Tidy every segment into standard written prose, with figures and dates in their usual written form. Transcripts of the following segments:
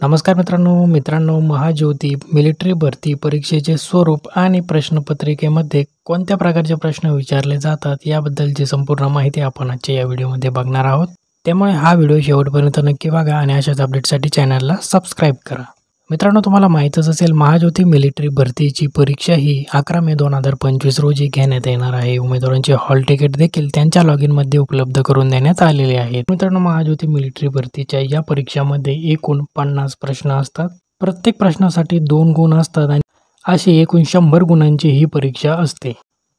नमस्कार मित्रांनो महाज्योती मिलिटरी भरती परीक्षेचे स्वरूप आणि प्रश्नपत्रिकेमध्ये कोणत्या प्रकारचे प्रश्न विचारले जातात याबद्दलची संपूर्ण माहिती आपण आजच्या या व्हिडिओमध्ये बघणार आहोत। त्यामुळे हा व्हिडिओ शेवटपर्यंत नक्की बघा आणि अशाच अपडेटसाठी चॅनलला सबस्क्राईब करा। मित्रांनो, तुम्हाला माहीतच असेल महाज्योती मिलिटरी भरतीची परीक्षा ही 11 मे 2025 रोजी घेण्यात येणार आहे। उमेदवारांचे हॉल तिकीट देखील त्यांच्या लॉगिन मध्ये उपलब्ध करून देण्यात आलेले आहेत। मित्रांनो, महाज्योती मिलिटरी भरतीच्या या परीक्षामध्ये एकूण 50 प्रश्न असतात। प्रत्येक प्रश्नासाठी 2 गुण असतात आणि अशी एकूण 100 गुणांची ही परीक्षा असते।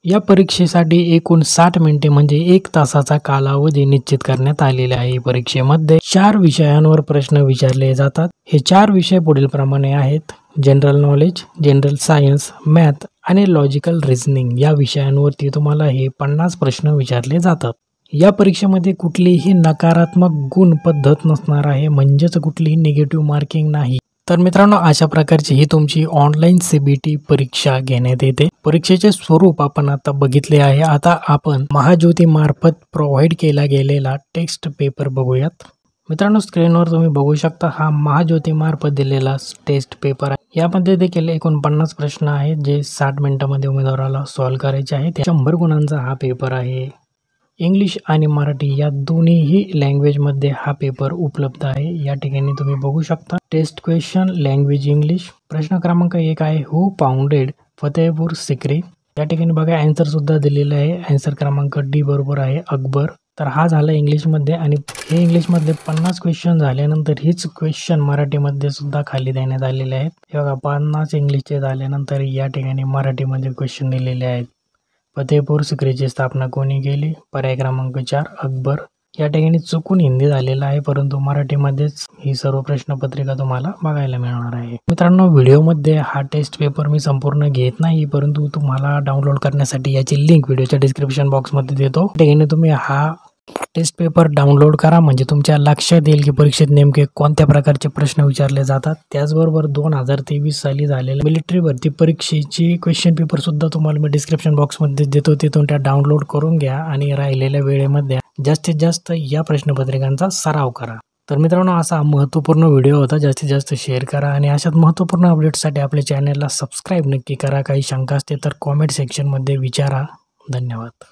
या परीक्षेसाठी एकूण 60 मिनिटे म्हणजे 1 तासाचा कालावधी निश्चित करण्यात आलेला आहे। परीक्षेमध्ये 4 विषयांवर प्रश्न विचारले जातात। हे 4 विषय पुढील प्रमाणे आहेत: general knowledge, general science, math आणि लॉजिकल रिझनिंग। या विषयांवरती तुम्हाला हे 50 प्रश्न विचारले जातात। या परीक्षेमध्ये कुठलीही नकारात्मक गुण पद्धत नसणार आहे, म्हणजेच कुठलीही निगेटिव्ह मार्किंग नाही। तर मित्रांनो, अशा प्रकारची ही तुमची ऑनलाईन CBT परीक्षा घेण्यात येते। परीक्षेचे स्वरूप आपण आता बघितले आहे। आता आपण महाज्योती मार्फत प्रोव्हाइड केला गेलेला टेक्स्ट पेपर बघूयात। मित्रांनो, स्क्रीनवर तुम्ही बघू शकता हा महाज्योती मार्फत दिलेला टेस्ट पेपर आहे। यामध्ये देखील एकूण 50 प्रश्न आहेत जे 60 मिनिटांमध्ये उमेदवाराला सॉल्व्ह करायचे आहेत। 100 गुणांचा हा पेपर आहे। इंग्लिश आणि मराठी या दोन्हीही लँग्वेजमध्ये हा पेपर उपलब्ध आहे। या ठिकाणी तुम्ही बघू शकता टेस्ट क्वेश्चन लँग्वेज इंग्लिश। प्रश्न क्रमांक 1 आहे हू फाउंडेड फतेहपूर सिक्री। या ठिकाणी बघा आन्सर सुद्धा दिलेला आहे। आन्सर क्रमांक D बरोबर आहे अकबर। तर हा झाला इंग्लिशमध्ये आणि हे इंग्लिशमध्ये 50 क्वेश्चन झाल्यानंतर हीच क्वेश्चन मराठीमध्ये सुद्धा खाली देण्यात आलेले आहेत। हे बघा 50 इंग्लिशचे झाल्यानंतर या ठिकाणी मराठीमध्ये क्वेश्चन दिलेले आहेत। फतेहपूर सिक्रीची स्थापना कोणी केली? पर्याय क्रमांक 4 अकबर। या ठिकाणी चुकून हिंदी झालेला आहे, परंतु मराठीमध्येच ही सर्व प्रश्नपत्रिका तुम्हाला बघायला मिळणार आहे। मित्रांनो, व्हिडिओमध्ये हा टेस्ट पेपर मी संपूर्ण घेत नाही, परंतु तुम्हाला डाउनलोड करण्यासाठी याची लिंक व्हिडिओच्या डिस्क्रिप्शन बॉक्समध्ये देतो। त्या ठिकाणी तुम्ही हा टेस्ट पेपर डाउनलोड करा, म्हणजे तुमच्या लक्षात येईल की परीक्षेत नेमके कोणत्या प्रकारचे प्रश्न विचारले जातात। त्याचबरोबर 2023 साली झालेल्या मिलिटरी भरती परीक्षेची क्वेश्चन पेपर सुद्धा तुम्हाला मी डिस्क्रिप्शन बॉक्समध्ये देतो, तिथून त्या डाउनलोड करून घ्या आणि राहिलेल्या वेळेमध्ये जास्तीत जास्त या प्रश्नपत्रिकांचा सराव करा। तर मित्रांनो, असा महत्त्वपूर्ण व्हिडिओ होता। जास्तीत जास्त शेअर करा आणि अशाच महत्त्वपूर्ण अपडेट्ससाठी आपल्या चॅनलला सबस्क्राईब नक्की करा। काही शंका असते तर कॉमेंट सेक्शनमध्ये विचारा। धन्यवाद।